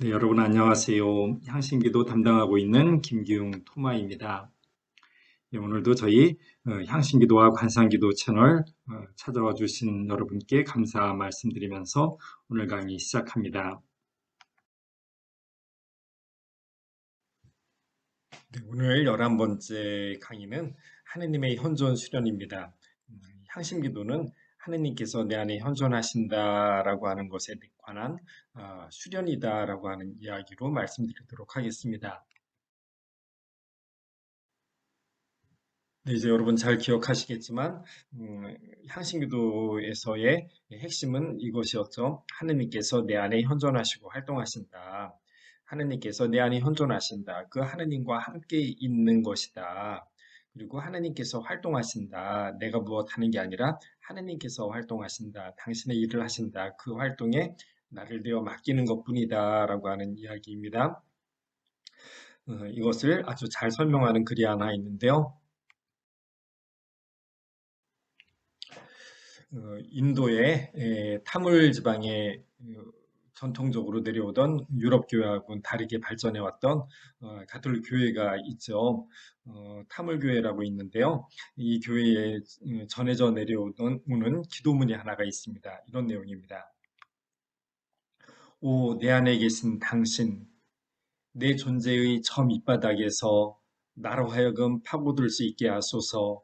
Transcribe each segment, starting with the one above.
네, 여러분 안녕하세요. 향신기도 담당하고 있는 김기웅 토마입니다. 네, 오늘도 저희 향신기도와 관상기도 채널 찾아와 주신 여러분께 감사 말씀드리면서 오늘 강의 시작합니다. 네, 오늘 11번째 강의는 하느님의 현존 수련입니다. 향신기도는 하느님께서 내 안에 현존하신다라고 하는 것에 관한 수련이다라고 하는 이야기로 말씀드리도록 하겠습니다. 네, 이제 여러분 잘 기억하시겠지만 향신기도에서의 핵심은 이것이었죠. 하느님께서 내 안에 현존하시고 활동하신다. 하느님께서 내 안에 현존하신다. 그 하느님과 함께 있는 것이다. 그리고 하느님께서 활동하신다. 내가 무엇 하는 게 아니라 하느님께서 활동하신다. 당신의 일을 하신다. 그 활동에 나를 내어 맡기는 것뿐이다라고 하는 이야기입니다. 이것을 아주 잘 설명하는 글이 하나 있는데요. 인도의 타물 지방에 전통적으로 내려오던 유럽 교회하고는 다르게 발전해왔던 가톨릭 교회가 있죠. 타물 교회라고 있는데요. 이 교회에 전해져 내려오는 기도문이 하나가 있습니다. 이런 내용입니다. 오, 내 안에 계신 당신, 내 존재의 저 밑바닥에서 나로 하여금 파고들 수 있게 하소서.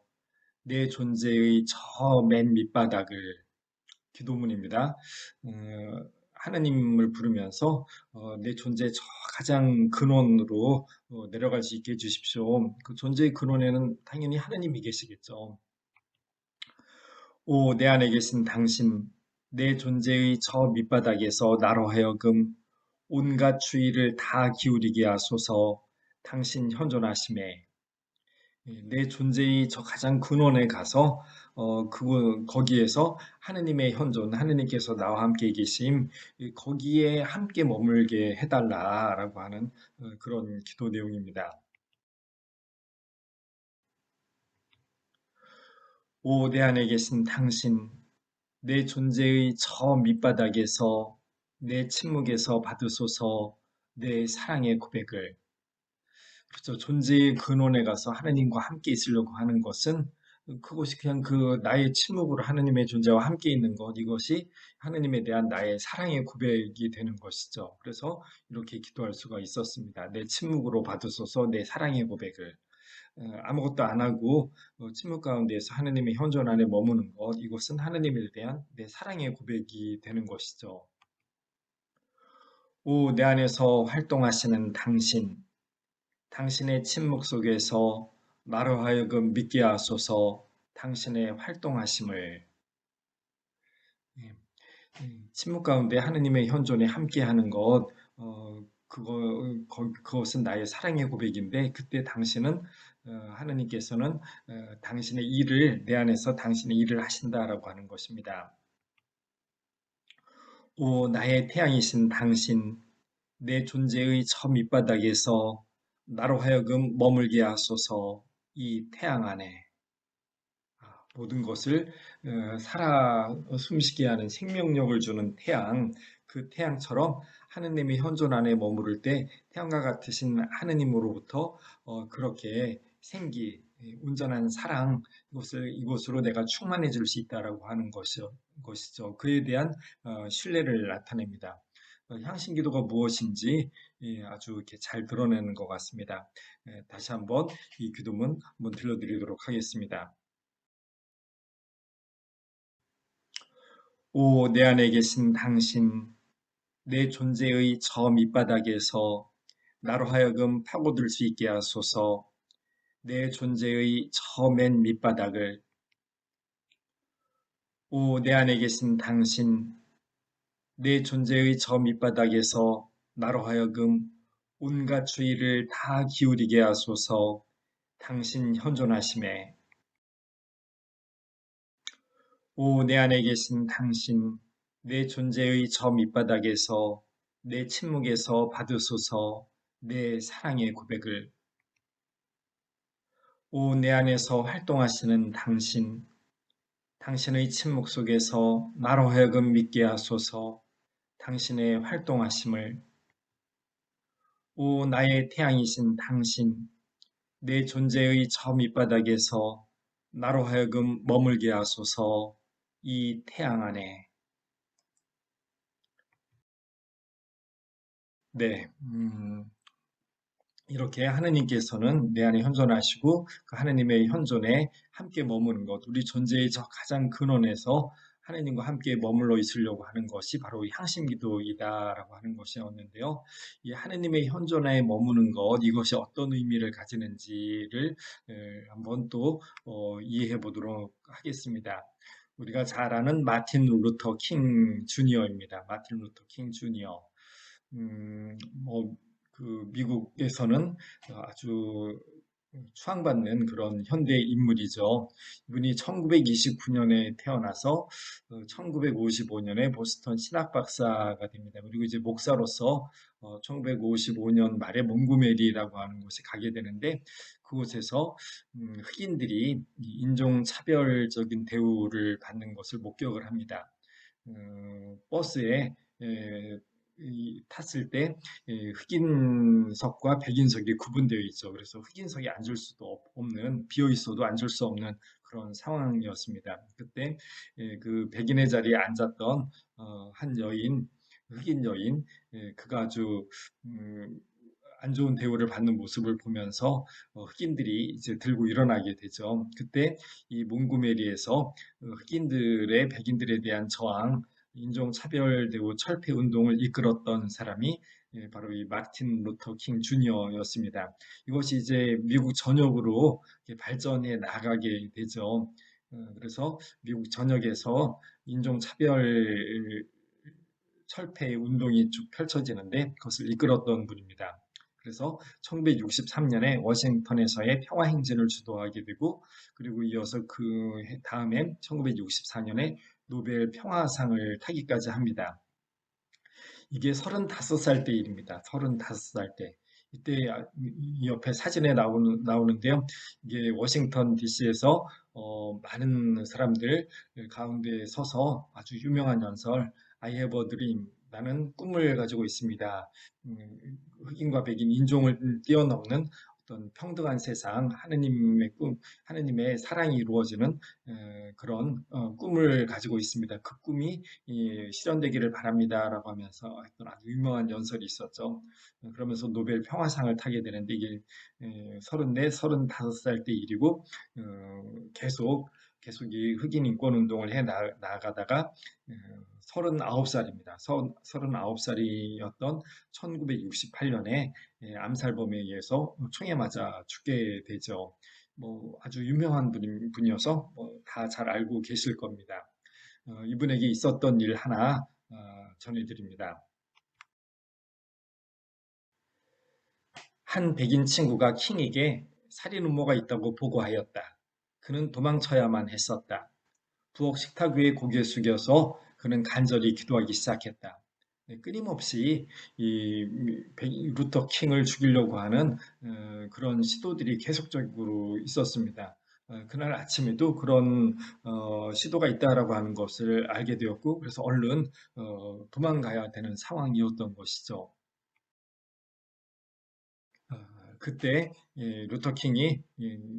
내 존재의 저 맨 밑바닥을 기도문입니다. 어, 하나님을 부르면서 내 존재의 저 가장 근원으로 내려갈 수 있게 해주십시오. 그 존재의 근원에는 당연히 하나님이 계시겠죠. 오, 내 안에 계신 당신, 내 존재의 저 밑바닥에서 나로 하여금 온갖 주의를 다 기울이게 하소서. 당신 현존하심에 내 존재의 저 가장 근원에 가서 거기에서 하느님의 현존, 하느님께서 나와 함께 계심, 거기에 함께 머물게 해달라라고 하는 그런 기도 내용입니다. 오, 내 안에 계신 당신, 내 존재의 저 밑바닥에서 내 침묵에서 받으소서 내 사랑의 고백을. 그렇죠. 존재의 근원에 가서 하느님과 함께 있으려고 하는 것은 그것이 그냥 그 나의 침묵으로 하느님의 존재와 함께 있는 것, 이것이 하느님에 대한 나의 사랑의 고백이 되는 것이죠. 그래서 이렇게 기도할 수가 있었습니다. 내 침묵으로 받으소서 내 사랑의 고백을. 아무것도 안 하고 침묵 가운데에서 하느님의 현존 안에 머무는 것, 이것은 하느님에 대한 내 사랑의 고백이 되는 것이죠. 오, 내 안에서 활동하시는 당신, 당신의 침묵 속에서 나로 하여금 믿게 하소서. 당신의 활동하심을. 예, 침묵 가운데 하느님의 현존에 함께하는 것, 그것은 나의 사랑의 고백인데, 그때 당신은 하느님께서는 당신의 일을 내 안에서 당신의 일을 하신다라고 하는 것입니다. 오, 나의 태양이신 당신, 내 존재의 저 밑바닥에서 나로 하여금 머물게 하소서. 이 태양 안에 모든 것을 살아 숨쉬게 하는 생명력을 주는 태양, 그 태양처럼 하느님의 현존 안에 머무를 때 태양과 같으신 하느님으로부터 그렇게 생기, 온전한 사랑, 이것으로 내가 충만해질 수 있다라고 하는 것이죠. 그에 대한 신뢰를 나타냅니다. 향신기도가 무엇인지 아주 이렇게 잘 드러내는 것 같습니다. 다시 한번 이 기도문 한번 들려드리도록 하겠습니다. 오, 내 안에 계신 당신, 내 존재의 저 밑바닥에서 나로 하여금 파고들 수 있게 하소서. 내 존재의 저 맨 밑바닥을. 오, 내 안에 계신 당신, 내 존재의 저 밑바닥에서 나로 하여금 온갖 주의를 다 기울이게 하소서. 당신 현존하심에. 오, 내 안에 계신 당신, 내 존재의 저 밑바닥에서 내 침묵에서 받으소서. 내 사랑의 고백을. 오, 내 안에서 활동하시는 당신, 당신의 침묵 속에서 나로 하여금 믿게 하소서. 당신의 활동하심을. 오 나의 태양이신 당신, 내 존재의 저 밑바닥에서 나로 하여금 머물게 하소서. 이 태양 안에. 네, 이렇게 하느님께서는 내 안에 현존하시고 그 하느님의 현존에 함께 머무는 것, 우리 존재의 저 가장 근원에서 하느님과 함께 머물러 있으려고 하는 것이 바로 이 향심기도이다라고 하는 것이었는데요. 이 하느님의 현존에 머무는 것, 이것이 어떤 의미를 가지는지를 한번 또 이해해 보도록 하겠습니다. 우리가 잘 아는 마틴 루터 킹 주니어입니다. 마틴 루터 킹 주니어. 뭐, 미국에서는 아주 추앙받는 그런 현대 인물이죠. 이분이 1929년에 태어나서 1955년에 보스턴 신학 박사가 됩니다. 그리고 이제 목사로서 1955년 말에 몽고메리라고 하는 곳에 가게 되는데 그곳에서 흑인들이 인종차별적인 대우를 받는 것을 목격을 합니다. 버스에 탔을 때 흑인석과 백인석이 구분되어 있죠. 그래서 흑인석에 앉을 수도 없는, 비어 있어도 앉을 수 없는 그런 상황이었습니다. 그때 그 백인의 자리에 앉았던 한 여인, 흑인 여인, 그가 아주 음, 안 좋은 대우를 받는 모습을 보면서 흑인들이 이제 들고 일어나게 되죠. 그때 이 몽고메리에서 흑인들의 백인들에 대한 저항, 인종차별 대우 철폐 운동을 이끌었던 사람이 바로 이 마틴 루터 킹 주니어였습니다. 이것이 이제 미국 전역으로 발전해 나가게 되죠. 그래서 미국 전역에서 인종차별 철폐 운동이 쭉 펼쳐지는데 그것을 이끌었던 분입니다. 그래서 1963년에 워싱턴에서의 평화행진을 주도하게 되고 그리고 이어서 그 다음에 1964년에 노벨 평화상을 타기까지 합니다. 이게 35살 때 일입니다. 35살 때. 이때 이 옆에 사진에 나오는데요. 이게 워싱턴 DC에서 많은 사람들 가운데 서서 아주 유명한 연설 I have a dream. 나는 꿈을 가지고 있습니다. 흑인과 백인 인종을 뛰어넘는 어떤 평등한 세상, 하느님의 꿈, 하느님의 사랑이 이루어지는 그런 꿈을 가지고 있습니다. 그 꿈이 실현되기를 바랍니다라고 하면서 했던 아주 유명한 연설이 있었죠. 그러면서 노벨 평화상을 타게 되는데 이게 34, 35살 때 일이고 계속 이 흑인 인권 운동을 해 나가다가 39살입니다. 39살이었던 1968년에 암살범에 의해서 총에 맞아 죽게 되죠. 뭐 아주 유명한 분이어서 다 잘 알고 계실 겁니다. 이분에게 있었던 일 하나 전해드립니다. 한 백인 친구가 킹에게 살인 음모가 있다고 보고하였다. 그는 도망쳐야만 했었다. 부엌 식탁 위에 고개 숙여서 그는 간절히 기도하기 시작했다. 네, 끊임없이 이 루터 킹을 죽이려고 하는 그런 시도들이 계속적으로 있었습니다. 그날 아침에도 그런 시도가 있다라고 하는 것을 알게 되었고, 그래서 얼른 도망가야 되는 상황이었던 것이죠. 그때 루터 킹이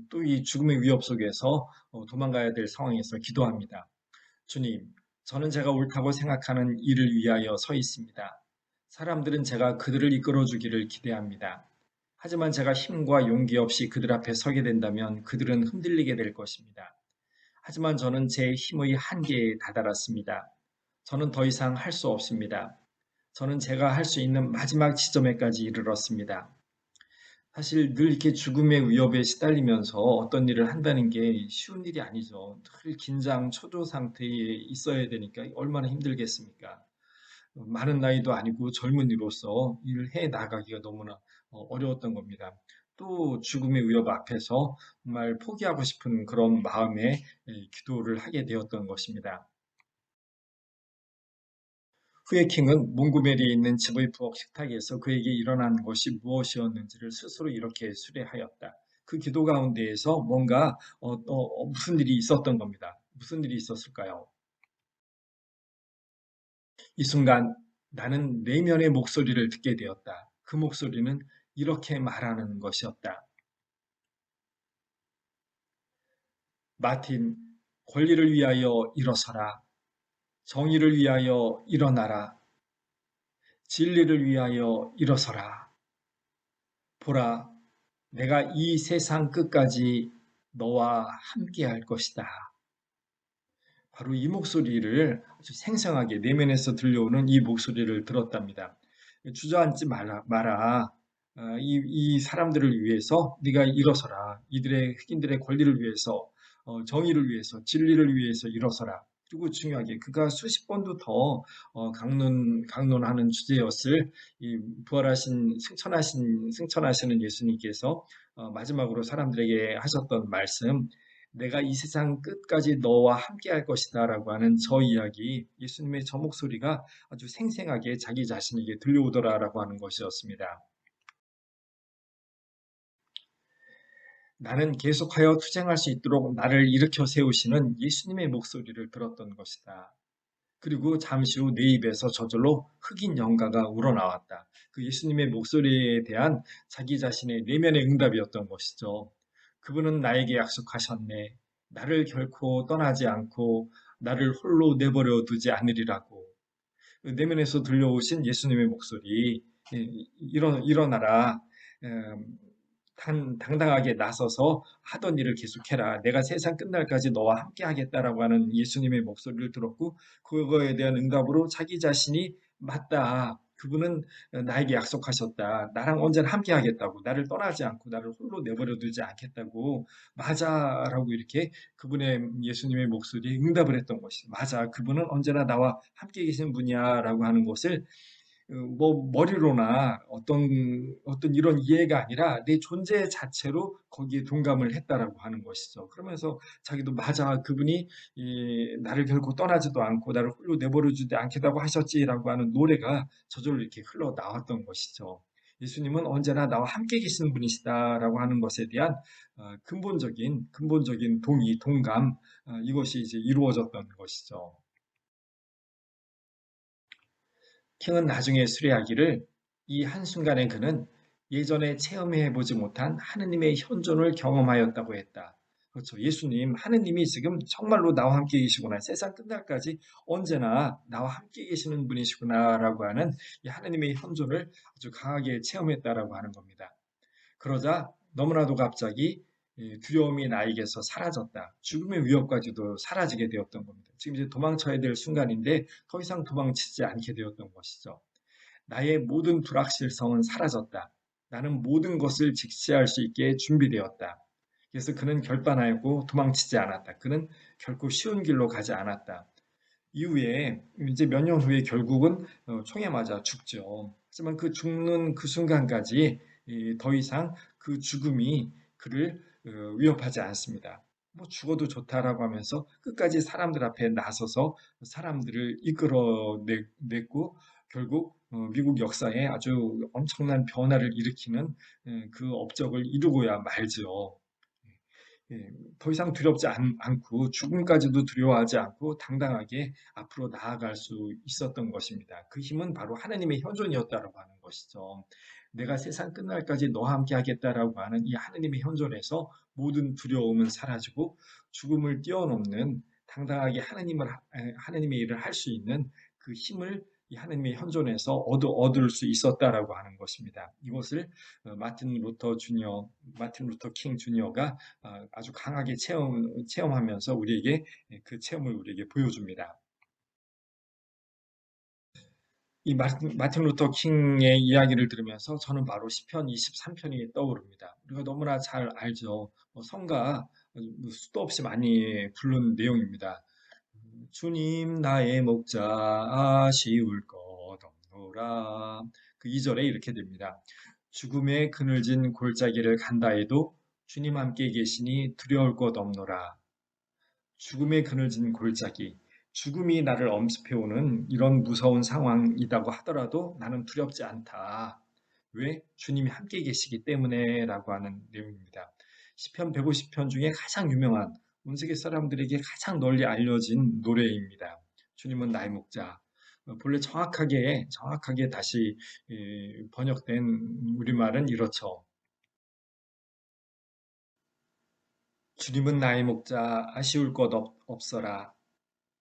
또 이 죽음의 위협 속에서 도망가야 될 상황에서 기도합니다. 주님, 저는 제가 옳다고 생각하는 일을 위하여 서 있습니다. 사람들은 제가 그들을 이끌어 주기를 기대합니다. 하지만 제가 힘과 용기 없이 그들 앞에 서게 된다면 그들은 흔들리게 될 것입니다. 하지만 저는 제 힘의 한계에 다다랐습니다. 저는 더 이상 할 수 없습니다. 저는 제가 할 수 있는 마지막 지점에까지 이르렀습니다. 사실 늘 이렇게 죽음의 위협에 시달리면서 어떤 일을 한다는 게 쉬운 일이 아니죠. 늘 긴장, 초조 상태에 있어야 되니까 얼마나 힘들겠습니까? 많은 나이도 아니고 젊은이로서 일을 해 나가기가 너무나 어려웠던 겁니다. 또 죽음의 위협 앞에서 정말 포기하고 싶은 그런 마음에 기도를 하게 되었던 것입니다. 후에킹은 몽고메리에 있는 집의 부엌 식탁에서 그에게 일어난 것이 무엇이었는지를 스스로 이렇게 수레하였다. 그 기도 가운데에서 뭔가 무슨 일이 있었던 겁니다. 무슨 일이 있었을까요? 이 순간 나는 내면의 목소리를 듣게 되었다. 그 목소리는 이렇게 말하는 것이었다. 마틴, 권리를 위하여 일어서라. 정의를 위하여 일어나라. 진리를 위하여 일어서라. 보라, 내가 이 세상 끝까지 너와 함께 할 것이다. 바로 이 목소리를 아주 생생하게 내면에서 들려오는 이 목소리를 들었답니다. 주저앉지 마라. 이 사람들을 위해서 네가 일어서라. 이들의 흑인들의 권리를 위해서, 정의를 위해서, 진리를 위해서 일어서라. 그리고 중요하게 그가 수십 번도 더 강론하는 주제였을 이 부활하신 승천하시는 예수님께서 마지막으로 사람들에게 하셨던 말씀, 내가 이 세상 끝까지 너와 함께 할 것이다 라고 하는 저 이야기, 예수님의 저 목소리가 아주 생생하게 자기 자신에게 들려오더라라고 하는 것이었습니다. 나는 계속하여 투쟁할 수 있도록 나를 일으켜 세우시는 예수님의 목소리를 들었던 것이다. 그리고 잠시 후 내 입에서 저절로 흑인 영가가 우러나왔다. 그 예수님의 목소리에 대한 자기 자신의 내면의 응답이었던 것이죠. 그분은 나에게 약속하셨네. 나를 결코 떠나지 않고 나를 홀로 내버려 두지 않으리라고. 그 내면에서 들려오신 예수님의 목소리, 일어나라. 음, 당당하게 나서서 하던 일을 계속해라. 내가 세상 끝날까지 너와 함께 하겠다라고 하는 예수님의 목소리를 들었고, 그거에 대한 응답으로 자기 자신이 맞다. 그분은 나에게 약속하셨다. 나랑 언제나 함께 하겠다고. 나를 떠나지 않고 나를 홀로 내버려 두지 않겠다고. 맞아라고 이렇게 그분의 예수님의 목소리에 응답을 했던 것이 맞아. 그분은 언제나 나와 함께 계신 분이야라고 하는 것을 뭐 머리로나 어떤 이런 이해가 아니라 내 존재 자체로 거기에 동감을 했다라고 하는 것이죠. 그러면서 자기도 맞아 그분이 나를 결코 떠나지도 않고 나를 홀로 내버려주지 않겠다고 하셨지라고 하는 노래가 저절로 이렇게 흘러 나왔던 것이죠. 예수님은 언제나 나와 함께 계시는 분이시다라고 하는 것에 대한 근본적인 동의, 동감 이것이 이제 이루어졌던 것이죠. 킹은 나중에 수리하기를 이 한순간에 그는 예전에 체험해 보지 못한 하느님의 현존을 경험하였다고 했다. 그렇죠. 예수님, 하느님이 지금 정말로 나와 함께 계시구나. 세상 끝날까지 언제나 나와 함께 계시는 분이시구나라고 하는 이 하느님의 현존을 아주 강하게 체험했다라고 하는 겁니다. 그러자 너무나도 갑자기 두려움이 나에게서 사라졌다. 죽음의 위협까지도 사라지게 되었던 겁니다. 지금 이제 도망쳐야 될 순간인데 더 이상 도망치지 않게 되었던 것이죠. 나의 모든 불확실성은 사라졌다. 나는 모든 것을 직시할 수 있게 준비되었다. 그래서 그는 결단하였고 도망치지 않았다. 그는 결코 쉬운 길로 가지 않았다. 이후에 이제 몇 년 후에 결국은 총에 맞아 죽죠. 하지만 그 죽는 그 순간까지 더 이상 그 죽음이 그를 위협하지 않습니다. 뭐 죽어도 좋다라고 하면서 끝까지 사람들 앞에 나서서 사람들을 이끌어냈고 결국 미국 역사에 아주 엄청난 변화를 일으키는 그 업적을 이루고야 말죠. 예, 더 이상 두렵지 않고 죽음까지도 두려워하지 않고 당당하게 앞으로 나아갈 수 있었던 것입니다. 그 힘은 바로 하나님의 현존이었다라고 하는 것이죠. 내가 세상 끝날까지 너와 함께 하겠다라고 하는 이 하나님의 현존에서 모든 두려움은 사라지고 죽음을 뛰어넘는 당당하게 하나님의 일을 할 수 있는 그 힘을 이 하나님의 현존에서 얻을 수 있었다라고 하는 것입니다. 이것을 마틴 루터 킹 주니어가 아주 강하게 체험하면서 우리에게 그 체험을 우리에게 보여줍니다. 이 마틴 루터 킹의 이야기를 들으면서 저는 바로 시편 23편이 떠오릅니다. 우리가 너무나 잘 알죠. 성가 뭐 수도 없이 많이 부른 내용입니다. 주님 나의 목자 아쉬울 것 없노라. 그 2절에 이렇게 됩니다. 죽음의 그늘진 골짜기를 간다 해도 주님 함께 계시니 두려울 것 없노라. 죽음의 그늘진 골짜기, 죽음이 나를 엄습해오는 이런 무서운 상황이라고 하더라도 나는 두렵지 않다. 왜? 주님이 함께 계시기 때문에 라고 하는 내용입니다. 시편 150편 중에 가장 유명한 온 세계 사람들에게 가장 널리 알려진 노래입니다. 주님은 나의 목자. 본래 정확하게 다시 번역된 우리말은 이렇죠. 주님은 나의 목자 아쉬울 것 없어라.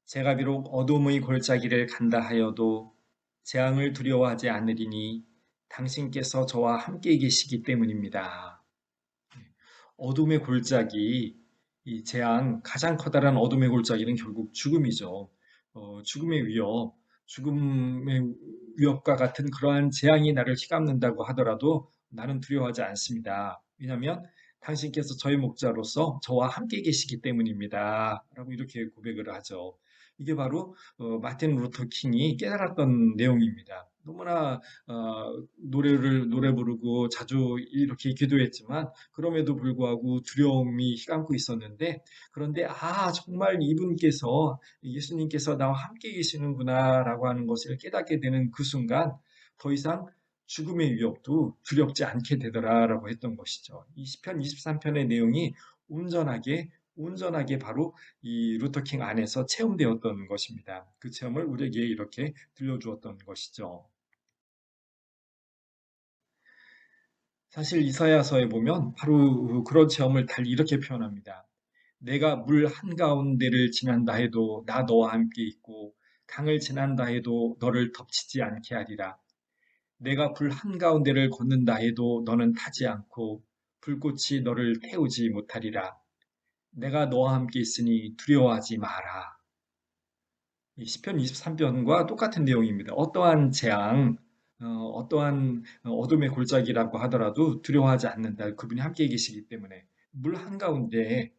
제가 비록 어둠의 골짜기를 간다 하여도 재앙을 두려워하지 않으리니 당신께서 저와 함께 계시기 때문입니다. 어둠의 골짜기, 이 재앙, 가장 커다란 어둠의 골짜기는 결국 죽음이죠. 죽음의 위협과 같은 그러한 재앙이 나를 휘감는다고 하더라도 나는 두려워하지 않습니다. 왜냐하면 당신께서 저의 목자로서 저와 함께 계시기 때문입니다. 라고 이렇게 고백을 하죠. 이게 바로 마틴 루터 킹이 깨달았던 내용입니다. 너무나 노래 부르고 자주 이렇게 기도했지만 그럼에도 불구하고 두려움이 휘감고 있었는데 그런데 정말 이분께서 예수님께서 나와 함께 계시는구나라고 하는 것을 깨닫게 되는 그 순간 더 이상 죽음의 위협도 두렵지 않게 되더라라고 했던 것이죠. 이 시편 23편의 내용이 온전하게 바로 이 루터킹 안에서 체험되었던 것입니다. 그 체험을 우리에게 이렇게 들려주었던 것이죠. 사실 이사야서에 보면 바로 그런 체험을 달리 이렇게 표현합니다. 내가 물 한가운데를 지난다 해도 나 너와 함께 있고 강을 지난다 해도 너를 덮치지 않게 하리라. 내가 불 한가운데를 걷는다 해도 너는 타지 않고 불꽃이 너를 태우지 못하리라. 내가 너와 함께 있으니 두려워하지 마라. 이 시편 23편과 똑같은 내용입니다. 어떠한 재앙, 어떠한 어둠의 골짜기라고 하더라도 두려워하지 않는다. 그분이 함께 계시기 때문에 물 한가운데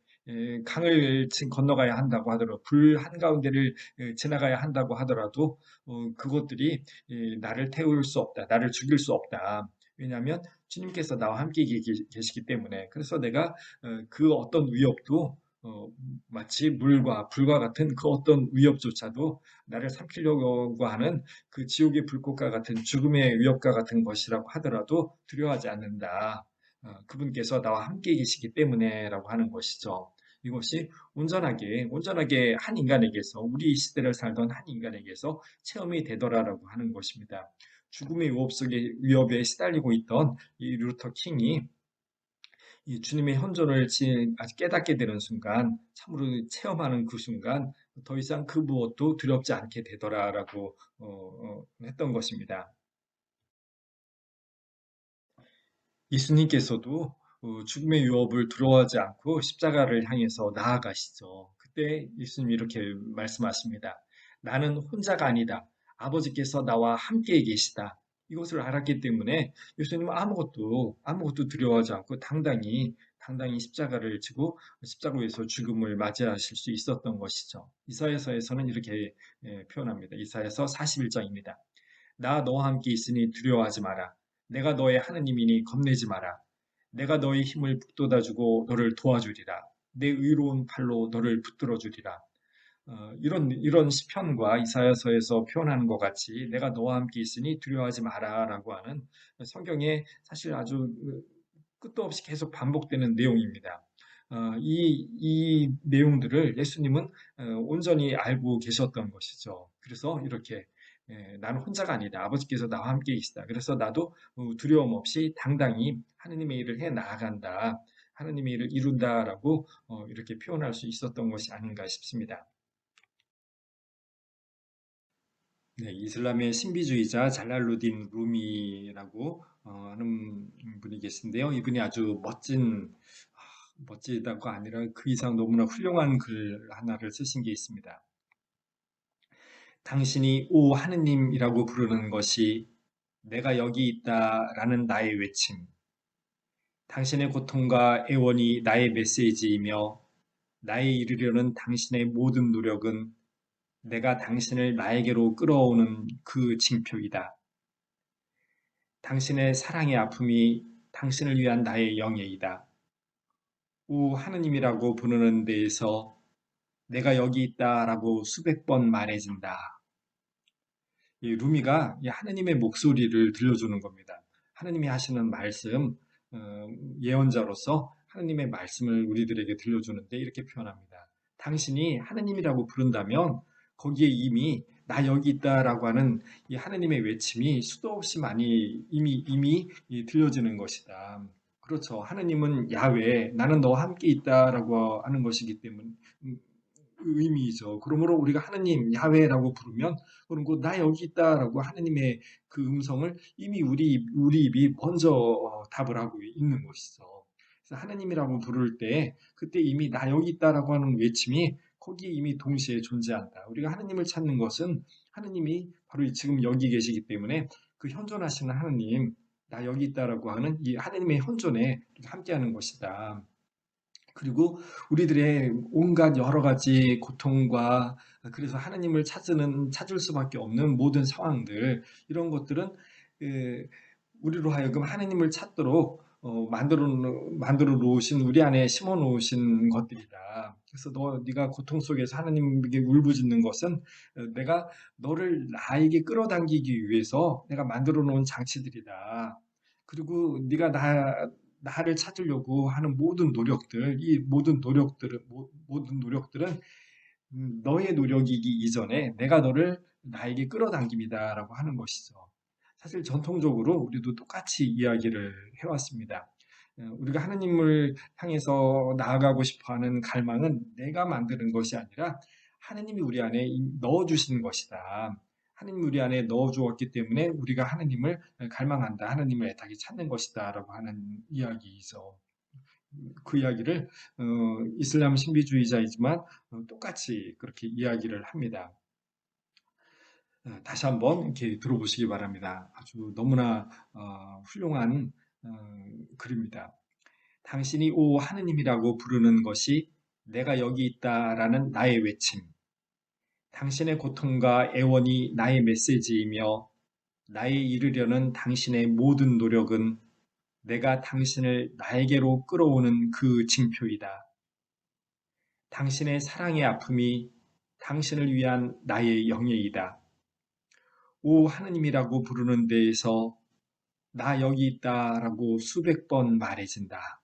강을 건너가야 한다고 하더라도 불 한가운데를 지나가야 한다고 하더라도 그것들이 나를 태울 수 없다. 나를 죽일 수 없다. 왜냐하면 주님께서 나와 함께 계시기 때문에 그래서 내가 그 어떤 위협도 마치 물과 불과 같은 그 어떤 위협조차도 나를 삼키려고 하는 그 지옥의 불꽃과 같은 죽음의 위협과 같은 것이라고 하더라도 두려워하지 않는다. 그분께서 나와 함께 계시기 때문에라고 하는 것이죠. 이것이 온전하게 한 인간에게서, 우리 이 시대를 살던 한 인간에게서 체험이 되더라라고 하는 것입니다. 죽음의 위협에 시달리고 있던 이 루터 킹이 이 주님의 현존을 아직 깨닫게 되는 순간, 참으로 체험하는 그 순간, 더 이상 그 무엇도 두렵지 않게 되더라라고 했던 것입니다. 예수님께서도 죽음의 유업을 두려워하지 않고 십자가를 향해서 나아가시죠. 그때 예수님이 이렇게 말씀하십니다. 나는 혼자가 아니다. 아버지께서 나와 함께 계시다. 이것을 알았기 때문에 예수님은 아무것도 두려워하지 않고 당당히 십자가를 지고 십자가에서 죽음을 맞이하실 수 있었던 것이죠. 이사야서에서는 이렇게 표현합니다. 이사야서 41장입니다. 나 너와 함께 있으니 두려워하지 마라. 내가 너의 하느님이니 겁내지 마라. 내가 너의 힘을 북돋아주고 너를 도와주리라. 내 의로운 팔로 너를 붙들어 주리라. 이런 시편과 이사야서에서 표현하는 것 같이 내가 너와 함께 있으니 두려워하지 마라라고 하는 성경에 사실 아주 끝도 없이 계속 반복되는 내용입니다. 이 내용들을 예수님은 온전히 알고 계셨던 것이죠. 그래서 이렇게 나는 혼자가 아니다. 아버지께서 나와 함께 계시다. 그래서 나도 두려움 없이 당당히 하느님의 일을 해 나아간다. 하느님의 일을 이룬다라고 이렇게 표현할 수 있었던 것이 아닌가 싶습니다. 네, 이슬람의 신비주의자 잘랄루딘 루미라고 하는 분이 계신데요. 이분이 아주 멋지다고 아니라 그 이상 너무나 훌륭한 글 하나를 쓰신 게 있습니다. 당신이 오 하느님이라고 부르는 것이 내가 여기 있다라는 나의 외침, 당신의 고통과 애원이 나의 메시지이며 나의 이르려는 당신의 모든 노력은 내가 당신을 나에게로 끌어오는 그 징표이다. 당신의 사랑의 아픔이 당신을 위한 나의 영예이다. 오 하느님이라고 부르는 데에서 내가 여기 있다라고 수백 번 말해진다. 이 루미가 이 하느님의 목소리를 들려주는 겁니다. 하느님이 하시는 말씀, 예언자로서 하느님의 말씀을 우리들에게 들려주는데 이렇게 표현합니다. 당신이 하느님이라고 부른다면 거기에 이미 나 여기 있다라고 하는 이 하느님의 외침이 수도 없이 많이 이미 들려지는 것이다. 그렇죠. 하느님은 야훼, 나는 너와 함께 있다라고 하는 것이기 때문에 음, 의미이죠. 그러므로 우리가 하느님 야훼라고 부르면 그리고 나 여기 있다라고 하느님의 그 음성을 이미 우리 입이 먼저 답을 하고 있는 것이죠. 그래서 하느님이라고 부를 때 그때 이미 나 여기 있다라고 하는 외침이 거기에 이미 동시에 존재한다. 우리가 하느님을 찾는 것은 하느님이 바로 지금 여기 계시기 때문에 그 현존하시는 하느님, 나 여기 있다라고 하는 이 하느님의 현존에 함께하는 것이다. 그리고 우리들의 온갖 여러 가지 고통과 그래서 하나님을 찾을 수밖에 없는 모든 상황들 이런 것들은 그, 우리로 하여금 하나님을 찾도록 만들어 놓으신 우리 안에 심어 놓으신 것들이다. 그래서 네가 고통 속에서 하나님에게 울부짖는 것은 내가 너를 나에게 끌어당기기 위해서 내가 만들어 놓은 장치들이다. 그리고 네가 나를 찾으려고 하는 모든 노력들, 이 모든 노력들은 너의 노력이기 이전에 내가 너를 나에게 끌어당깁니다라고 하는 것이죠. 사실 전통적으로 우리도 똑같이 이야기를 해왔습니다. 우리가 하느님을 향해서 나아가고 싶어하는 갈망은 내가 만드는 것이 아니라 하느님이 우리 안에 넣어주신 것이다. 하느님 우리 안에 넣어주었기 때문에 우리가 하느님을 갈망한다. 하느님을 애타게 찾는 것이다라고 하는 이야기이죠. 그 이야기를 이슬람 신비주의자이지만 똑같이 그렇게 이야기를 합니다. 다시 한번 이렇게 들어보시기 바랍니다. 아주 너무나 훌륭한 글입니다. 당신이 오 하느님이라고 부르는 것이 내가 여기 있다라는 나의 외침, 당신의 고통과 애원이 나의 메시지이며 나의 이르려는 당신의 모든 노력은 내가 당신을 나에게로 끌어오는 그 징표이다. 당신의 사랑의 아픔이 당신을 위한 나의 영예이다. 오 하느님이라고 부르는 데에서 나 여기 있다라고 수백 번 말해진다.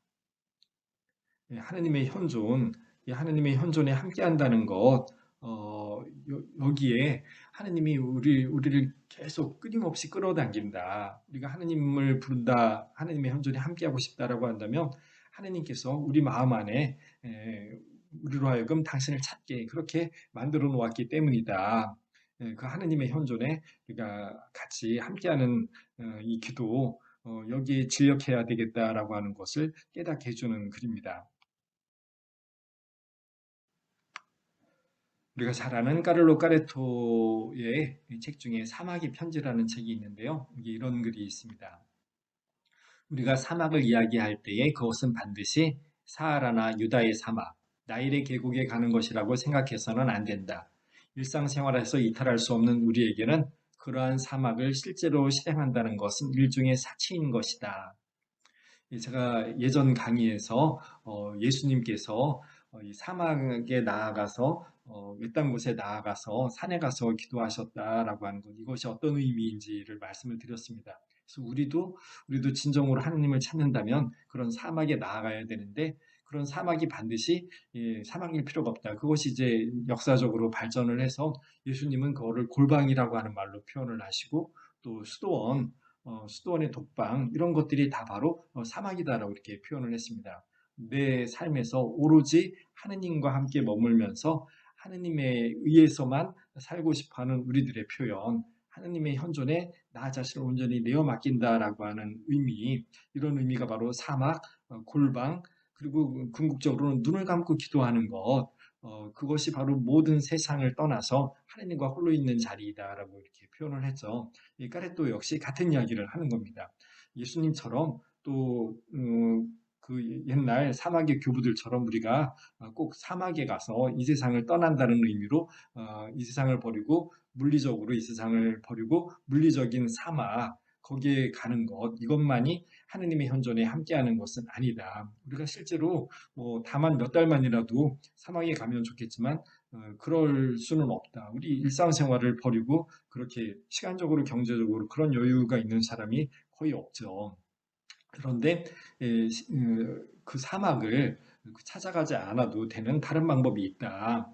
하느님의 현존, 이 하느님의 현존에 함께한다는 것, 여기에 하느님이 우리를 계속 끊임없이 끌어당긴다. 우리가 하느님을 부른다, 하느님의 현존에 함께하고 싶다라고 한다면 하느님께서 우리 마음 안에 우리로 하여금 당신을 찾게 그렇게 만들어 놓았기 때문이다. 그 하느님의 현존에 우리가 같이 함께하는 이 기도, 여기에 진력해야 되겠다라고 하는 것을 깨닫게 해주는 글입니다. 우리가 잘 아는 까를로 까레토의 책 중에 사막의 편지라는 책이 있는데요. 여기 이런 글이 있습니다. 우리가 사막을 이야기할 때에 그것은 반드시 사하라나 유다의 사막, 나일의 계곡에 가는 것이라고 생각해서는 안 된다. 일상생활에서 이탈할 수 없는 우리에게는 그러한 사막을 실제로 실행한다는 것은 일종의 사치인 것이다. 제가 예전 강의에서 예수님께서 이 사막에 나아가서 외딴 곳에 나아가서 산에 가서 기도하셨다라고 하는 것 이것이 어떤 의미인지를 말씀을 드렸습니다. 그래서 우리도 진정으로 하나님을 찾는다면 그런 사막에 나아가야 되는데 그런 사막이 반드시 사막일 필요가 없다. 그것이 이제 역사적으로 발전을 해서 예수님은 그거를 골방이라고 하는 말로 표현을 하시고 또 수도원의 독방 이런 것들이 다 바로 사막이다라고 이렇게 표현을 했습니다. 내 삶에서 오로지 하느님과 함께 머물면서 하느님에 의해서만 살고 싶어하는 우리들의 표현, 하느님의 현존에 나 자신을 온전히 내어 맡긴다라고 하는 의미, 이런 의미가 바로 사막, 골방, 그리고 궁극적으로는 눈을 감고 기도하는 것, 그것이 바로 모든 세상을 떠나서 하느님과 홀로 있는 자리이다라고 이렇게 표현을 했죠. 이 까레또 역시 같은 이야기를 하는 겁니다. 예수님처럼 또 그 옛날 사막의 교부들처럼 우리가 꼭 사막에 가서 이 세상을 떠난다는 의미로 이 세상을 버리고 물리적으로 이 세상을 버리고 물리적인 사막 거기에 가는 것 이것만이 하느님의 현존에 함께하는 것은 아니다. 우리가 실제로 뭐 다만 몇 달만이라도 사막에 가면 좋겠지만 그럴 수는 없다. 우리 일상생활을 버리고 그렇게 시간적으로 경제적으로 그런 여유가 있는 사람이 거의 없죠. 그런데 그 사막을 찾아가지 않아도 되는 다른 방법이 있다.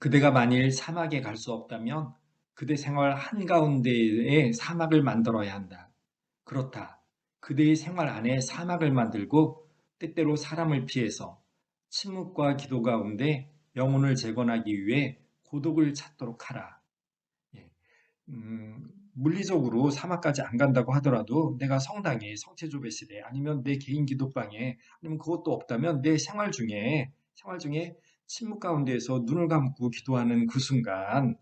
그대가 만일 사막에 갈 수 없다면 그대 생활 한가운데에 사막을 만들어야 한다. 그렇다. 그대의 생활 안에 사막을 만들고 때때로 사람을 피해서 침묵과 기도 가운데 영혼을 재건하기 위해 고독을 찾도록 하라. 예. 음, 물리적으로 사막까지 안 간다고 하더라도 내가 성당에 성체조배실에 아니면 내 개인 기도방에 아니면 그것도 없다면 내 생활 중에 침묵 가운데에서 눈을 감고 기도하는 그 순간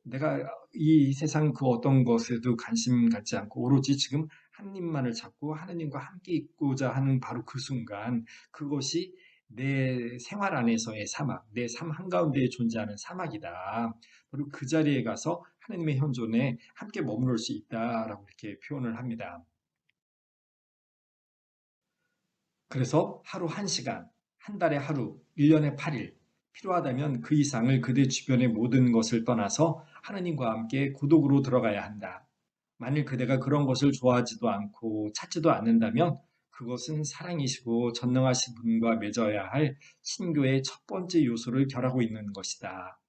내가 이 세상 그 어떤 것에도 관심 갖지 않고 오로지 지금 하느님만을 찾고 하느님과 함께 있고자 하는 바로 그 순간 그것이 내 생활 안에서의 사막, 내 삶 한가운데에 존재하는 사막이다. 바로 그 자리에 가서 하느님의 현존에 함께 머무를 수 있다라고 이렇게 표현을 합니다. 그래서 하루 1시간, 한 달에 하루, 1년에 8일, 필요하다면 그 이상을 그대 주변의 모든 것을 떠나서 하느님과 함께 고독으로 들어가야 한다. 만일 그대가 그런 것을 좋아하지도 않고 찾지도 않는다면 그것은 사랑이시고 전능하신 분과 맺어야 할 친교의 첫 번째 요소를 결하고 있는 것이다.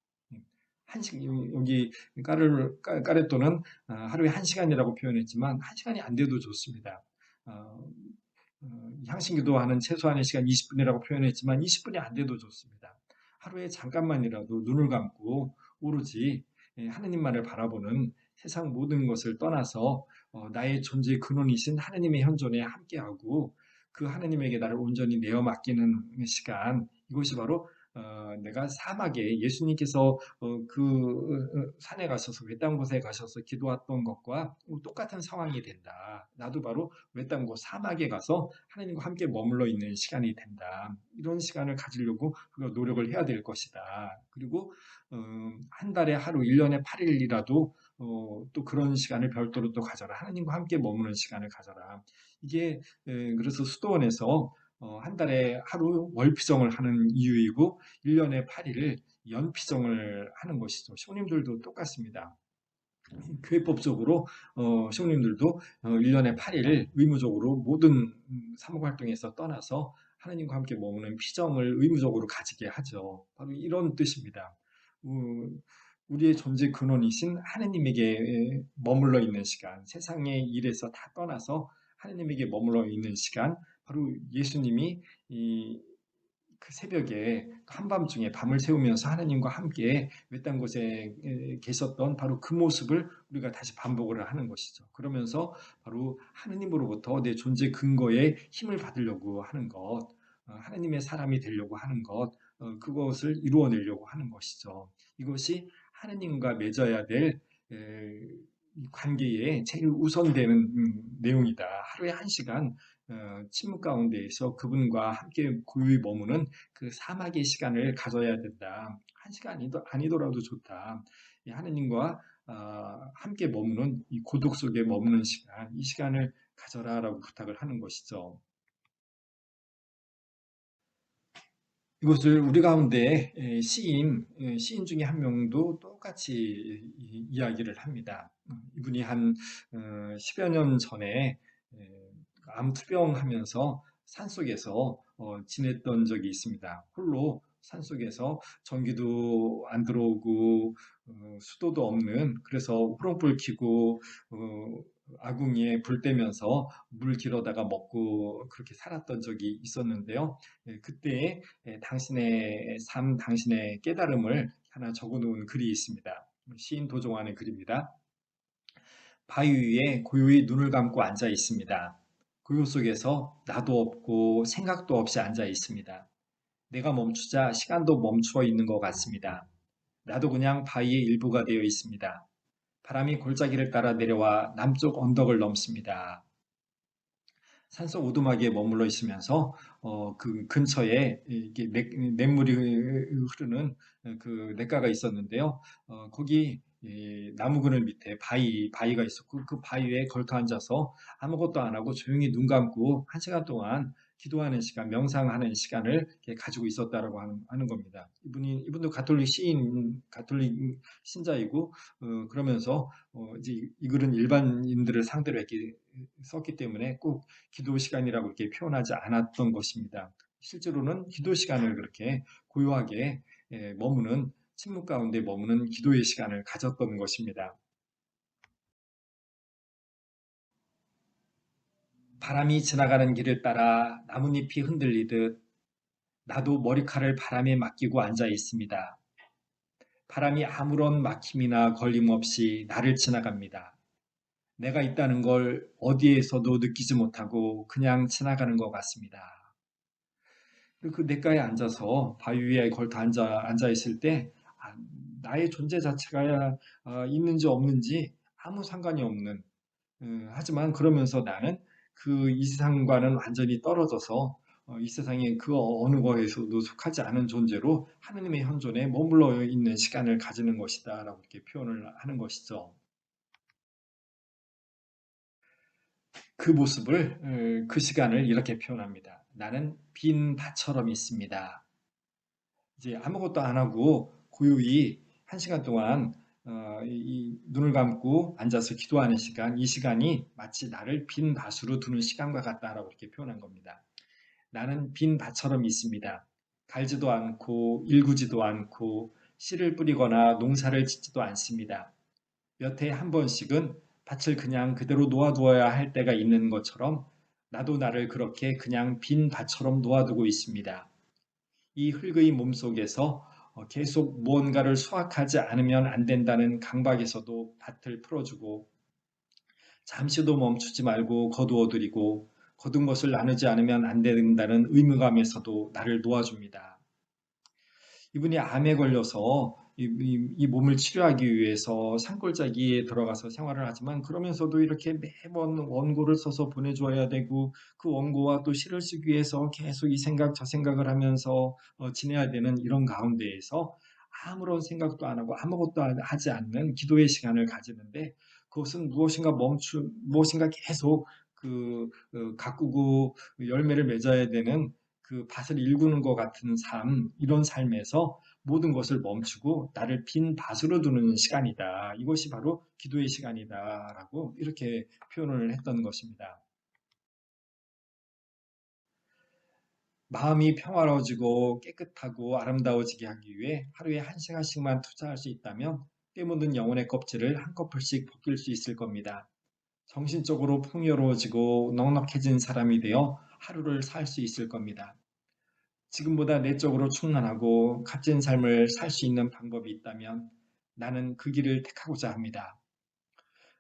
여기 까레또는 하루에 1시간이라고 표현했지만 1시간이 안 돼도 좋습니다. 어, 향신기도하는 최소한의 시간 20분이라고 표현했지만 20분이 안 돼도 좋습니다. 하루에 잠깐만이라도 눈을 감고 오로지 하느님만을 바라보는 세상 모든 것을 떠나서 나의 존재의 근원이신 하느님의 현존에 함께하고 그 하느님에게 나를 온전히 내어 맡기는 시간 이것이 바로 내가 사막에 예수님께서 산에 가셔서 외딴 곳에 가셔서 기도했던 것과 똑같은 상황이 된다. 나도 바로 외딴 곳 사막에 가서 하나님과 함께 머물러 있는 시간이 된다. 이런 시간을 가지려고 우리가 노력을 해야 될 것이다. 그리고 한 달에 하루, 1년에 8일이라도 또 그런 시간을 별도로 또 가져라. 하나님과 함께 머무는 시간을 가져라. 이게 그래서 수도원에서 한 달에 하루 월피정을 하는 이유이고 1년에 8일 연피정을 하는 것이죠. 쇼님들도 똑같습니다. 교회법적으로 시공님들도 1년에 8일 의무적으로 모든 사목활동에서 떠나서 하나님과 함께 머무는 피정을 의무적으로 가지게 하죠. 바로 이런 뜻입니다. 우리의 존재 근원이신 하나님에게 머물러 있는 시간, 세상의 일에서 다 떠나서 하나님에게 머물러 있는 시간, 바로 예수님이 그 새벽에 한밤중에 밤을 새우면서 하나님과 함께 외딴 곳에 계셨던 바로 그 모습을 우리가 다시 반복을 하는 것이죠. 그러면서 바로 하나님으로부터 내 존재 근거에 힘을 받으려고 하는 것, 하나님의 사람이 되려고 하는 것, 그것을 이루어내려고 하는 것이죠. 이것이 하나님과 맺어야 될 이 관계에 제일 우선되는 내용이다. 하루에 1시간 침묵 가운데에서 그분과 함께 고요히 머무는 그 사막의 시간을 가져야 된다. 1시간 아니더라도 좋다. 하느님과 함께 머무는 이 고독 속에 머무는 시간, 이 시간을 가져라라고 부탁을 하는 것이죠. 이것을 우리 가운데 시인 중에 한 명도 똑같이 이야기를 합니다. 이분이 한 10여 년 전에 암투병하면서 산속에서 지냈던 적이 있습니다. 홀로 산속에서 전기도 안 들어오고 수도도 없는 그래서 호롱불 켜고 아궁이에 불 떼면서 물 길어다가 먹고 그렇게 살았던 적이 있었는데요. 그때 당신의 삶, 당신의 깨달음을 하나 적어놓은 글이 있습니다. 시인 도종환의 글입니다. 바위 위에 고요히 눈을 감고 앉아 있습니다. 고요 속에서 나도 없고 생각도 없이 앉아 있습니다. 내가 멈추자 시간도 멈추어 있는 것 같습니다. 나도 그냥 바위의 일부가 되어 있습니다. 바람이 골짜기를 따라 내려와 남쪽 언덕을 넘습니다. 산속 오두막에 머물러 있으면서 그 근처에 이게 냇물이 흐르는 그 냇가가 있었는데요. 거기 나무 그늘 밑에 바위가 있었고 그 바위에 걸터 앉아서 아무것도 안 하고 조용히 눈 감고 1시간 동안 기도하는 시간, 명상하는 시간을 이렇게 가지고 있었다라고 하는 겁니다. 이분도 가톨릭 가톨릭 신자이고 그러면서 이제 이 글은 일반인들을 상대로 이렇게 썼기 때문에 꼭 기도 시간이라고 이렇게 표현하지 않았던 것입니다. 실제로는 기도 시간을 그렇게 고요하게 머무는 침묵 가운데 머무는 기도의 시간을 가졌던 것입니다. 바람이 지나가는 길을 따라 나뭇잎이 흔들리듯 나도 머리칼을 바람에 맡기고 앉아 있습니다. 바람이 아무런 막힘이나 걸림 없이 나를 지나갑니다. 내가 있다는 걸 어디에서도 느끼지 못하고 그냥 지나가는 것 같습니다. 그 냇가에 앉아서 바위 위에 걸터 앉아 있을 때 아, 나의 존재 자체가 있는지 없는지 아무 상관이 없는 하지만 그러면서 나는 그 이 세상과는 완전히 떨어져서 이 세상의 그 어느 거에서도 속하지 않은 존재로 하느님의 현존에 머물러 있는 시간을 가지는 것이다라고 이렇게 표현을 하는 것이죠. 그 모습을 그 시간을 이렇게 표현합니다. 나는 빈 밭처럼 있습니다. 이제 아무것도 안 하고 고요히 한 시간 동안 이 눈을 감고 앉아서 기도하는 시간, 이 시간이 마치 나를 빈 밭으로 두는 시간과 같다라고 이렇게 표현한 겁니다. 나는 빈 밭처럼 있습니다. 갈지도 않고 일구지도 않고 씨를 뿌리거나 농사를 짓지도 않습니다. 몇 해에 한 번씩은 밭을 그냥 그대로 놓아두어야 할 때가 있는 것처럼 나도 나를 그렇게 그냥 빈 밭처럼 놓아두고 있습니다. 이 흙의 몸속에서 계속 무언가를 수확하지 않으면 안 된다는 강박에서도 밭을 풀어주고 잠시도 멈추지 말고 거두어들이고 거둔 것을 나누지 않으면 안 된다는 의무감에서도 나를 놓아줍니다. 이분이 암에 걸려서 이 몸을 치료하기 위해서 산골짜기에 들어가서 생활을 하지만 그러면서도 이렇게 매번 원고를 써서 보내줘야 되고 그 원고와 또 시를 쓰기 위해서 계속 이 생각 저 생각을 하면서 지내야 되는 이런 가운데에서 아무런 생각도 안 하고 아무것도 하지 않는 기도의 시간을 가지는데 그것은 무엇인가 계속 가꾸고 열매를 맺어야 되는 그 밭을 일구는 것 같은 삶, 이런 삶에서 모든 것을 멈추고 나를 빈 밭으로 두는 시간이다. 이것이 바로 기도의 시간이다라고 이렇게 표현을 했던 것입니다. 마음이 평화로워지고 깨끗하고 아름다워지게 하기 위해 하루에 한 시간씩만 투자할 수 있다면 때 묻은 영혼의 껍질을 한꺼풀씩 벗길 수 있을 겁니다. 정신적으로 풍요로워지고 넉넉해진 사람이 되어 하루를 살 수 있을 겁니다. 지금보다 내적으로 충만하고 값진 삶을 살 수 있는 방법이 있다면 나는 그 길을 택하고자 합니다.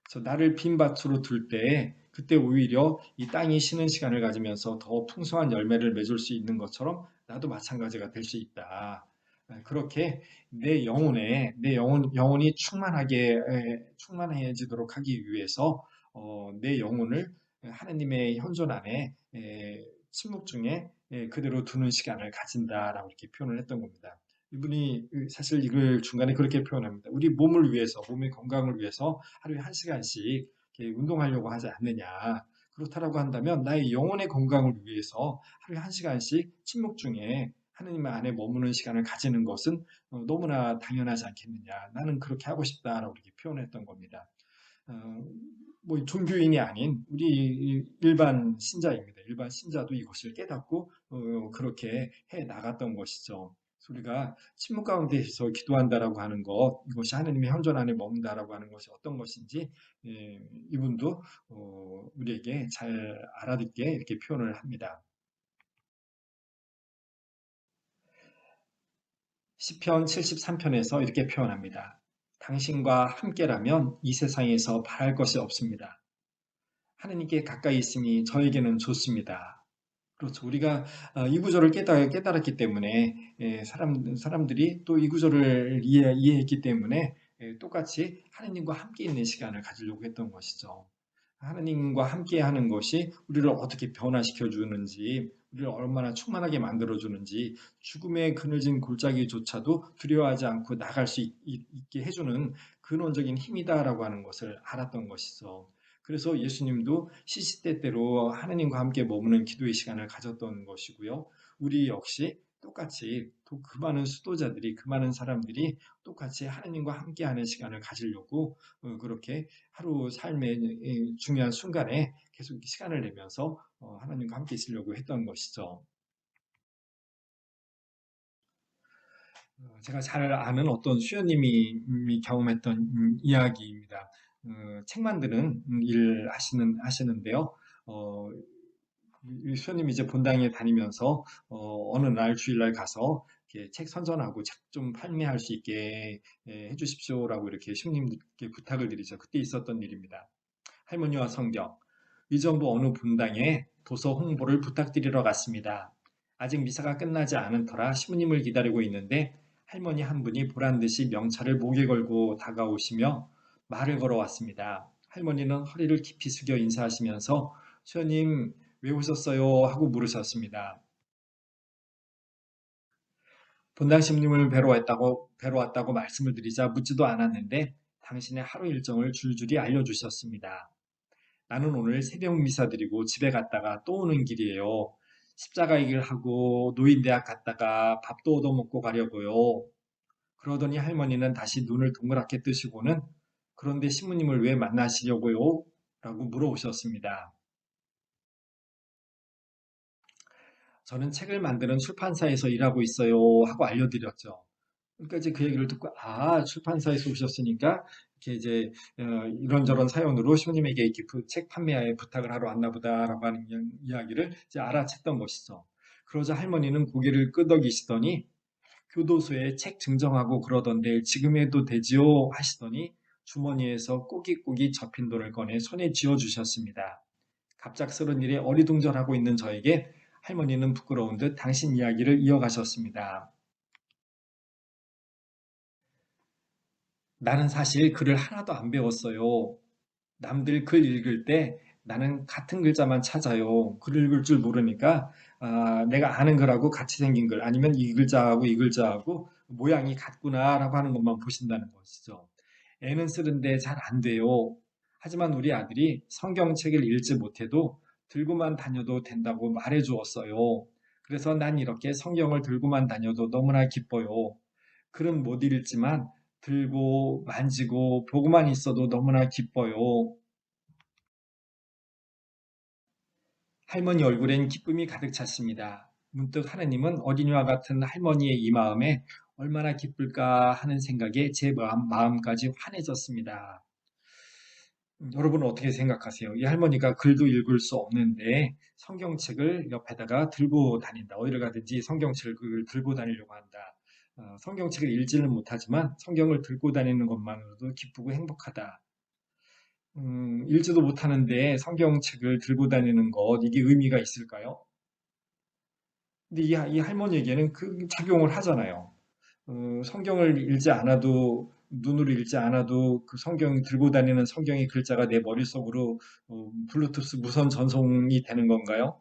그래서 나를 빈 밭으로 둘 때 그때 오히려 이 땅이 쉬는 시간을 가지면서 더 풍성한 열매를 맺을 수 있는 것처럼 나도 마찬가지가 될 수 있다. 그렇게 내 영혼이 충만해지도록 하기 위해서 내 영혼을 하나님의 현존 안에 침묵 중에 그대로 두는 시간을 가진다라고 이렇게 표현을 했던 겁니다. 이분이 사실 이걸 중간에 그렇게 표현합니다. 우리 몸을 위해서, 몸의 건강을 위해서 하루에 한 시간씩 운동하려고 하지 않느냐. 그렇다라고 한다면 나의 영혼의 건강을 위해서 하루에 한 시간씩 침묵 중에 하느님 안에 머무는 시간을 가지는 것은 너무나 당연하지 않겠느냐. 나는 그렇게 하고 싶다라고 이렇게 표현했던 겁니다. 어, 뭐 종교인이 아닌 우리 일반 신자입니다. 일반 신자도 이것을 깨닫고 그렇게 해 나갔던 것이죠. 우리가 침묵 가운데서 기도한다라고 하는 것, 이것이 하느님의 현존 안에 머문다라고 하는 것이 어떤 것인지 이분도 우리에게 잘 알아듣게 이렇게 표현을 합니다. 시편 73편에서 이렇게 표현합니다. 당신과 함께라면 이 세상에서 바랄 것이 없습니다. 하느님께 가까이 있으니 저에게는 좋습니다. 그렇죠. 우리가 이 구절을 깨달았기 때문에 사람들이 또 이 구절을 이해했기 때문에 똑같이 하느님과 함께 있는 시간을 가지려고 했던 것이죠. 하느님과 함께 하는 것이 우리를 어떻게 변화시켜 주는지, 우리를 얼마나 충만하게 만들어 주는지, 죽음의 그늘진 골짜기조차도 두려워하지 않고 나갈 수 있게 해주는 근원적인 힘이다라고 하는 것을 알았던 것이죠. 그래서 예수님도 시시때때로 하느님과 함께 머무는 기도의 시간을 가졌던 것이고요. 우리 역시 똑같이 또 그 많은 수도자들이, 그 많은 사람들이 똑같이 하느님과 함께하는 시간을 가지려고 그렇게 하루 삶의 중요한 순간에 계속 시간을 내면서 하나님과 함께 있으려고 했던 것이죠. 제가 잘 아는 어떤 수녀님이 경험했던 이야기입니다. 책 만드는 일 하시는데요. 어, 이 수녀님이 이제 본당에 다니면서 어느 날 주일날 가서 이렇게 책 선전하고 책 좀 판매할 수 있게 해주십시오라고 이렇게 신님께 부탁을 드리죠. 그때 있었던 일입니다. 할머니와 성경. 의정부 어느 분당에 도서 홍보를 부탁드리러 갔습니다. 아직 미사가 끝나지 않은 터라 시부님을 기다리고 있는데 할머니 한 분이 보란듯이 명찰을 목에 걸고 다가오시며 말을 걸어왔습니다. 할머니는 허리를 깊이 숙여 인사하시면서 수녀님 왜 오셨어요? 하고 물으셨습니다. 본당 시부님을 뵈러 왔다고 말씀을 드리자 묻지도 않았는데 당신의 하루 일정을 줄줄이 알려주셨습니다. 나는 오늘 새벽 미사 드리고 집에 갔다가 또 오는 길이에요. 십자가 얘기를 하고 노인대학 갔다가 밥도 얻어먹고 가려고요. 그러더니 할머니는 다시 눈을 동그랗게 뜨시고는 그런데 신부님을 왜 만나시려고요? 라고 물어보셨습니다. 저는 책을 만드는 출판사에서 일하고 있어요 하고 알려드렸죠. 그러니까 이제 그 얘기를 듣고 출판사에서 오셨으니까 이렇게 이제 이런저런 사연으로 시부님에게 이렇게 책 판매에 부탁을 하러 왔나 보다라고 하는 이야기를 이제 알아챘던 것이죠. 그러자 할머니는 고개를 끄덕이시더니 교도소에 책 증정하고 그러던데 지금 해도 되지요 하시더니 주머니에서 꼬깃꼬깃 접힌 돈을 꺼내 손에 쥐어주셨습니다. 갑작스런 일에 어리둥절하고 있는 저에게 할머니는 부끄러운 듯 당신 이야기를 이어가셨습니다. 나는 사실 글을 하나도 안 배웠어요. 남들 글 읽을 때 나는 같은 글자만 찾아요. 글 읽을 줄 모르니까 내가 아는 글하고 같이 생긴 글 아니면 이 글자하고 이 글자하고 모양이 같구나라고 하는 것만 보신다는 것이죠. 애는 쓰는데 잘 안 돼요. 하지만 우리 아들이 성경책을 읽지 못해도 들고만 다녀도 된다고 말해 주었어요. 그래서 난 이렇게 성경을 들고만 다녀도 너무나 기뻐요. 글은 못 읽지만 들고 만지고 보고만 있어도 너무나 기뻐요. 할머니 얼굴엔 기쁨이 가득 찼습니다. 문득 하느님은 어린이와 같은 할머니의 이 마음에 얼마나 기쁠까 하는 생각에 제 마음까지 환해졌습니다. 여러분은 어떻게 생각하세요? 이 할머니가 글도 읽을 수 없는데 성경책을 옆에다가 들고 다닌다. 어디를 가든지 성경책을 들고 다니려고 한다. 성경책을 읽지는 못하지만 성경을 들고 다니는 것만으로도 기쁘고 행복하다. 읽지도 못하는데 성경책을 들고 다니는 것, 이게 의미가 있을까요? 근데 이 할머니에게는 그 작용을 하잖아요. 성경을 읽지 않아도, 눈으로 읽지 않아도 그 성경 들고 다니는 성경의 글자가 내 머릿속으로 블루투스 무선 전송이 되는 건가요?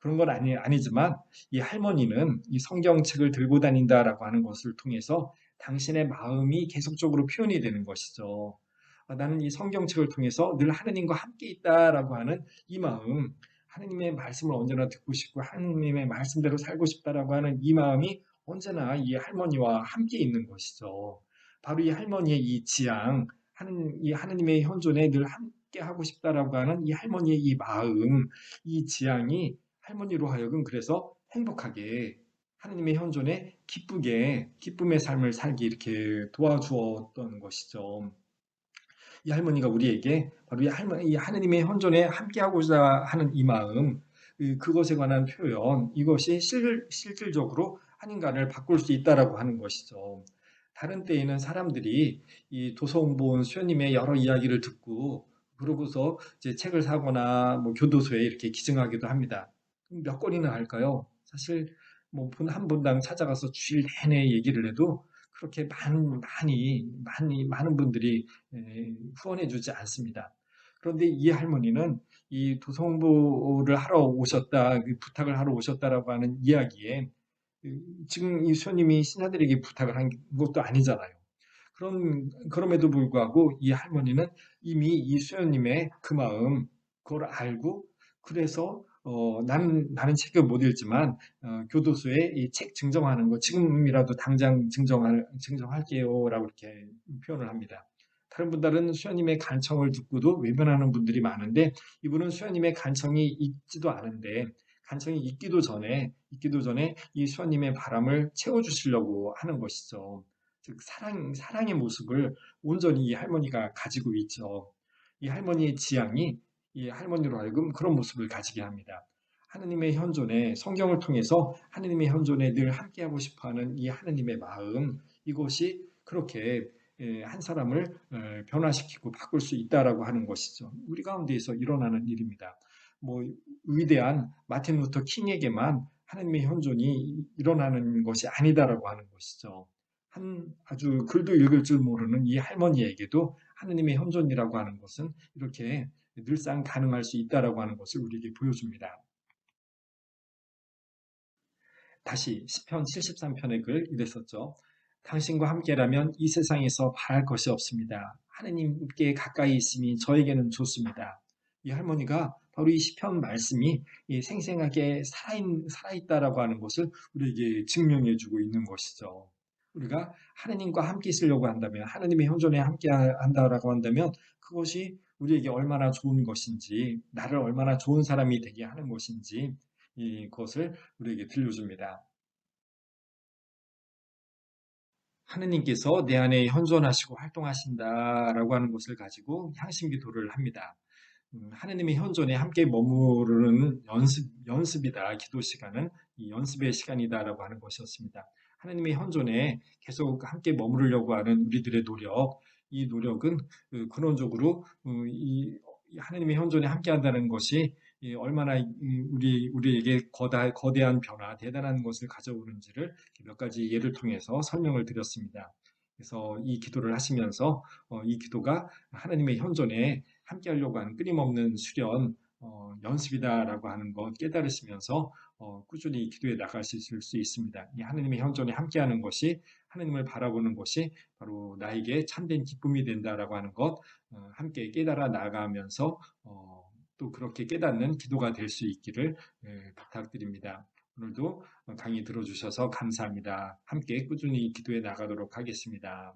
그런 건 아니지만 이 할머니는 이 성경책을 들고 다닌다라고 하는 것을 통해서 당신의 마음이 계속적으로 표현이 되는 것이죠. 나는 이 성경책을 통해서 늘 하느님과 함께 있다라고 하는 이 마음, 하느님의 말씀을 언제나 듣고 싶고 하느님의 말씀대로 살고 싶다라고 하는 이 마음이 언제나 이 할머니와 함께 있는 것이죠. 바로 이 할머니의 이 지향, 이 하느님의 현존에 늘 함께 하고 싶다라고 하는 이 할머니의 이 마음, 이 지향이 할머니로 하여금 그래서 행복하게 하느님의 현존에 기쁘게 기쁨의 삶을 살기 이렇게 도와주었던 것이죠. 이 할머니가 우리에게 바로 이 하느님의 현존에 함께하고자 하는 이 마음, 그것에 관한 표현, 이것이 실질적으로 한인간을 바꿀 수 있다라고 하는 것이죠. 다른 때에는 사람들이 이 도서홍보원 수녀님의 여러 이야기를 듣고 그러고서 이제 책을 사거나 뭐 교도소에 이렇게 기증하기도 합니다. 몇 권이나 할까요? 사실 뭐 한 분당 찾아가서 주일 내내 얘기를 해도 그렇게 많은 분들이 후원해 주지 않습니다. 그런데 이 할머니는 이 도성보를 하러 오셨다, 그 부탁을 하러 오셨다라고 하는 이야기에 지금 이 수녀님이 신하들에게 부탁을 한 것도 아니잖아요. 그럼에도 불구하고 이 할머니는 이미 이 수녀님의 그 마음, 그걸 알고 그래서 나는 책을 못 읽지만 교도소에 이 책 증정하는 거 지금이라도 당장 증정할게요라고 이렇게 표현을 합니다. 다른 분들은 수녀님의 간청을 듣고도 외면하는 분들이 많은데 이분은 수녀님의 간청이 있지도 않은데 간청이 있기도 전에 이 수아님의 바람을 채워주시려고 하는 것이죠. 즉, 사랑의 모습을 온전히 이 할머니가 가지고 있죠. 이 할머니의 지향이 이 할머니로 하여금 그런 모습을 가지게 합니다. 하느님의 현존에, 성경을 통해서 하느님의 현존에 늘 함께하고 싶어하는 이 하느님의 마음, 이것이 그렇게 한 사람을 변화시키고 바꿀 수 있다라고 하는 것이죠. 우리 가운데에서 일어나는 일입니다. 뭐 위대한 마틴 루터 킹에게만 하나님의 현존이 일어나는 것이 아니다라고 하는 것이죠. 한 아주 글도 읽을 줄 모르는 이 할머니에게도 하나님의 현존이라고 하는 것은 이렇게 늘상 가능할 수 있다라고 하는 것을 우리에게 보여줍니다. 다시 시편 73편의 글 이랬었죠. 당신과 함께라면 이 세상에서 바랄 것이 없습니다. 하느님께 가까이 있음이 저에게는 좋습니다. 이 할머니가 바로 이 시편 말씀이 생생하게 살아있다라고 하는 것을 우리에게 증명해주고 있는 것이죠. 우리가 하느님과 함께 있으려고 한다면, 하느님의 현존에 함께 한다라고 한다면 그것이 우리에게 얼마나 좋은 것인지, 나를 얼마나 좋은 사람이 되게 하는 것인지 이것을 우리에게 들려줍니다. 하느님께서 내 안에 현존하시고 활동하신다라고 하는 것을 가지고 향신 기도를 합니다. 하느님의 현존에 함께 머무르는 연습이다. 기도 시간은 이 연습의 시간이다라고 하는 것이었습니다. 하느님의 현존에 계속 함께 머무르려고 하는 우리들의 노력, 이 노력은 근원적으로 이 하느님의 현존에 함께 한다는 것이 얼마나 우리에게 거대한 변화, 대단한 것을 가져오는지를 몇 가지 예를 통해서 설명을 드렸습니다. 그래서 이 기도를 하시면서 이 기도가 하나님의 현존에 함께 하려고 하는 끊임없는 수련, 연습이다라고 하는 것 깨달으시면서 꾸준히 기도해 나가실 수 있습니다. 이 하나님의 현존에 함께하는 것이 하나님을 바라보는 것이 바로 나에게 참된 기쁨이 된다라고 하는 것 함께 깨달아 나가면서 또 그렇게 깨닫는 기도가 될 수 있기를 부탁드립니다. 오늘도 강의 들어주셔서 감사합니다. 함께 꾸준히 기도해 나가도록 하겠습니다.